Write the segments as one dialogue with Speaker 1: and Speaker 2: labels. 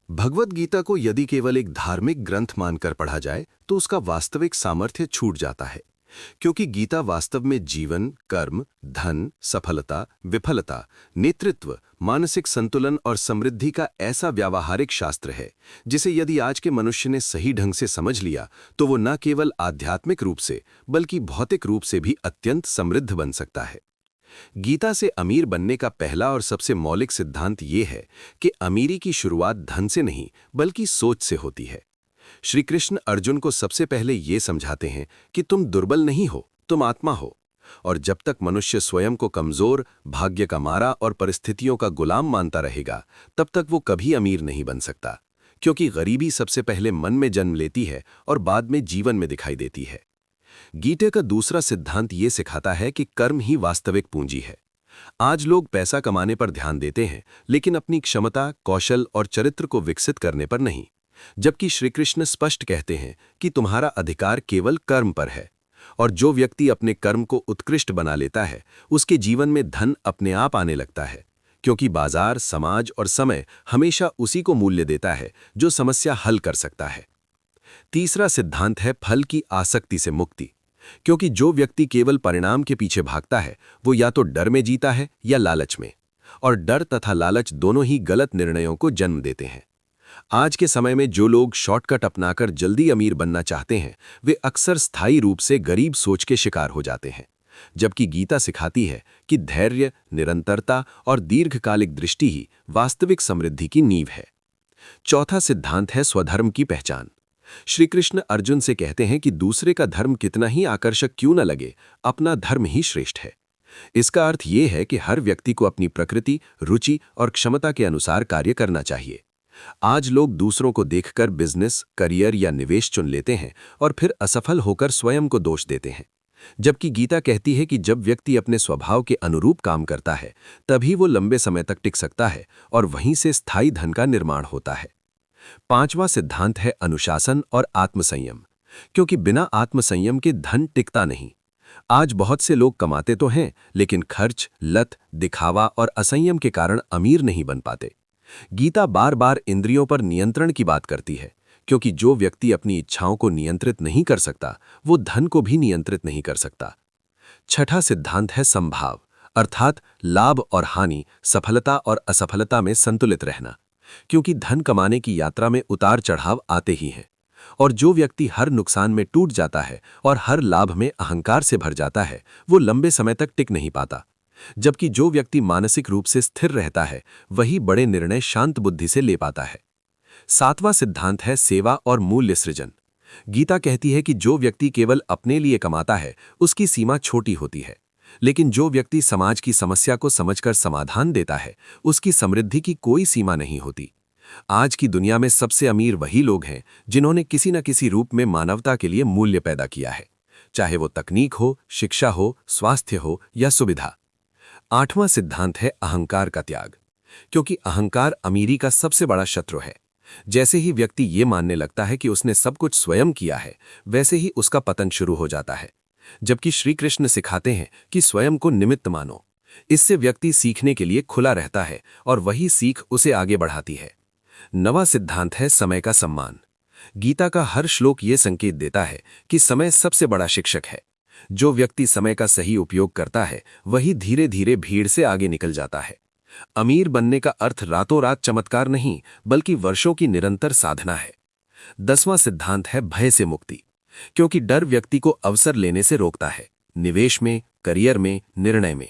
Speaker 1: भगवद गीता को यदि केवल एक धार्मिक ग्रंथ मानकर पढ़ा जाए तो उसका वास्तविक सामर्थ्य छूट जाता है, क्योंकि गीता वास्तव में जीवन, कर्म, धन, सफलता, विफलता, नेतृत्व, मानसिक संतुलन और समृद्धि का ऐसा व्यावहारिक शास्त्र है जिसे यदि आज के मनुष्य ने सही ढंग से समझ लिया तो वो न केवल आध्यात्मिक रूप से बल्कि भौतिक रूप से भी अत्यंत समृद्ध बन सकता है। गीता से अमीर बनने का पहला और सबसे मौलिक सिद्धांत ये है कि अमीरी की शुरुआत धन से नहीं बल्कि सोच से होती है। श्री कृष्ण अर्जुन को सबसे पहले ये समझाते हैं कि तुम दुर्बल नहीं हो, तुम आत्मा हो। और जब तक मनुष्य स्वयं को कमजोर, भाग्य का मारा और परिस्थितियों का गुलाम मानता रहेगा, तब तक वो कभी अमीर नहीं बन सकता, क्योंकि गरीबी सबसे पहले मन में जन्म लेती है और बाद में जीवन में दिखाई देती है। गीता का दूसरा सिद्धांत ये सिखाता है कि कर्म ही वास्तविक पूंजी है। आज लोग पैसा कमाने पर ध्यान देते हैं, लेकिन अपनी क्षमता, कौशल और चरित्र को विकसित करने पर नहीं। जबकि श्री कृष्ण स्पष्ट कहते हैं कि तुम्हारा अधिकार केवल कर्म पर है, और जो व्यक्ति अपने कर्म को उत्कृष्ट बना लेता है उसके जीवन में धन अपने आप आने लगता है, क्योंकि बाजार, समाज और समय हमेशा उसी को मूल्य देता है जो समस्या हल कर सकता है। तीसरा सिद्धांत है फल की आसक्ति से मुक्ति, क्योंकि जो व्यक्ति केवल परिणाम के पीछे भागता है वो या तो डर में जीता है या लालच में, और डर तथा लालच दोनों ही गलत निर्णयों को जन्म देते हैं। आज के समय में जो लोग शॉर्टकट अपनाकर जल्दी अमीर बनना चाहते हैं वे अक्सर स्थायी रूप से गरीब सोच के शिकार हो जाते हैं, जबकि गीता सिखाती है कि धैर्य, निरंतरता और दीर्घकालिक दृष्टि ही वास्तविक समृद्धि की नींव है। चौथा सिद्धांत है स्वधर्म की पहचान। श्री कृष्ण अर्जुन से कहते हैं कि दूसरे का धर्म कितना ही आकर्षक क्यों न लगे, अपना धर्म ही श्रेष्ठ है। इसका अर्थ ये है कि हर व्यक्ति को अपनी प्रकृति, रुचि और क्षमता के अनुसार कार्य करना चाहिए। आज लोग दूसरों को देखकर बिजनेस, करियर या निवेश चुन लेते हैं और फिर असफल होकर स्वयं को दोष देते हैं, जबकि गीता कहती है कि जब व्यक्ति अपने स्वभाव के अनुरूप काम करता है तभी वो लंबे समय तक टिक सकता है और वहीं से स्थायी धन का निर्माण होता है। पांचवां सिद्धांत है अनुशासन और आत्मसंयम, क्योंकि बिना आत्मसंयम के धन टिकता नहीं। आज बहुत से लोग कमाते तो हैं, लेकिन खर्च, लत, दिखावा और असंयम के कारण अमीर नहीं बन पाते। गीता बार बार इंद्रियों पर नियंत्रण की बात करती है, क्योंकि जो व्यक्ति अपनी इच्छाओं को नियंत्रित नहीं कर सकता वो धन को भी नियंत्रित नहीं कर सकता। छठा सिद्धांत है समभाव, अर्थात लाभ और हानि, सफलता और असफलता में संतुलित रहना, क्योंकि धन कमाने की यात्रा में उतार चढ़ाव आते ही हैं, और जो व्यक्ति हर नुकसान में टूट जाता है और हर लाभ में अहंकार से भर जाता है वो लंबे समय तक टिक नहीं पाता। जबकि जो व्यक्ति मानसिक रूप से स्थिर रहता है वही बड़े निर्णय शांत बुद्धि से ले पाता है। सातवां सिद्धांत है सेवा और मूल्य सृजन। गीता कहती है कि जो व्यक्ति केवल अपने लिए कमाता है उसकी सीमा छोटी होती है, लेकिन जो व्यक्ति समाज की समस्या को समझकर समाधान देता है उसकी समृद्धि की कोई सीमा नहीं होती। आज की दुनिया में सबसे अमीर वही लोग हैं जिन्होंने किसी न किसी रूप में मानवता के लिए मूल्य पैदा किया है, चाहे वो तकनीक हो, शिक्षा हो, स्वास्थ्य हो या सुविधा। आठवां सिद्धांत है अहंकार का त्याग, क्योंकि अहंकार अमीरी का सबसे बड़ा शत्रु है। जैसे ही व्यक्ति ये मानने लगता है कि उसने सब कुछ स्वयं किया है, वैसे ही उसका पतन शुरू हो जाता है। जबकि श्री कृष्ण सिखाते हैं कि स्वयं को निमित्त मानो। इससे व्यक्ति सीखने के लिए खुला रहता है और वही सीख उसे आगे बढ़ाती है। नवा सिद्धांत है समय का सम्मान। गीता का हर श्लोक ये संकेत देता है कि समय सबसे बड़ा शिक्षक है। जो व्यक्ति समय का सही उपयोग करता है वही धीरे धीरे भीड़ से आगे निकल जाता है। अमीर बनने का अर्थ रातों रात चमत्कार नहीं बल्कि वर्षों की निरंतर साधना है। 10वां सिद्धांत है भय से मुक्ति, क्योंकि डर व्यक्ति को अवसर लेने से रोकता है, निवेश में, करियर में, निर्णय में।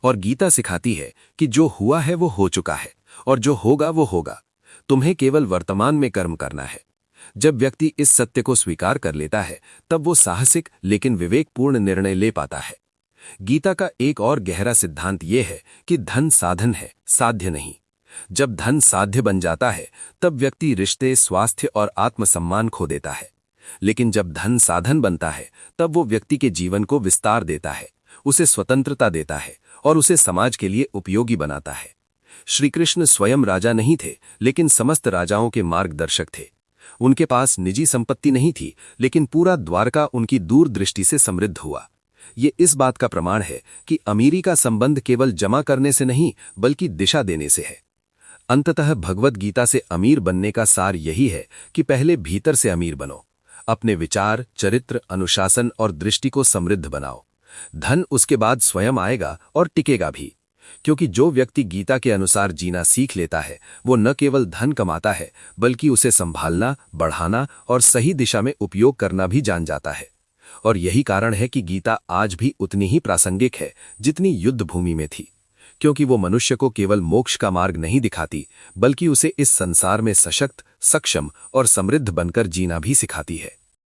Speaker 1: और गीता सिखाती है कि जो हुआ है वो हो चुका है और जो होगा वो होगा, तुम्हें केवल वर्तमान में कर्म करना है। जब व्यक्ति इस सत्य को स्वीकार कर लेता है तब वो साहसिक लेकिन विवेकपूर्ण निर्णय ले पाता है। गीता का एक और गहरा सिद्धांत यह है कि धन साधन है, साध्य नहीं। जब धन साध्य बन जाता है तब व्यक्ति रिश्ते, स्वास्थ्य और आत्मसम्मान खो देता है, लेकिन जब धन साधन बनता है तब वो व्यक्ति के जीवन को विस्तार देता है, उसे स्वतंत्रता देता है और उसे समाज के लिए उपयोगी बनाता है। श्री कृष्ण स्वयं राजा नहीं थे, लेकिन समस्त राजाओं के मार्गदर्शक थे। उनके पास निजी संपत्ति नहीं थी, लेकिन पूरा द्वारका उनकी दूरदृष्टि से समृद्ध हुआ। ये इस बात का प्रमाण है कि अमीरी का संबंध केवल जमा करने से नहीं बल्कि दिशा देने से है। अंततः भगवत गीता से अमीर बनने का सार यही है कि पहले भीतर से अमीर बनो, अपने विचार, चरित्र, अनुशासन और दृष्टि को समृद्ध बनाओ। धन उसके बाद स्वयं आएगा और टिकेगा भी, क्योंकि जो व्यक्ति गीता के अनुसार जीना सीख लेता है वो न केवल धन कमाता है बल्कि उसे संभालना, बढ़ाना और सही दिशा में उपयोग करना भी जान जाता है। और यही कारण है कि गीता आज भी उतनी ही प्रासंगिक है जितनी युद्ध भूमि में थी, क्योंकि वो मनुष्य को केवल मोक्ष का मार्ग नहीं दिखाती बल्कि उसे इस संसार में सशक्त, सक्षम और समृद्ध बनकर जीना भी सिखाती है।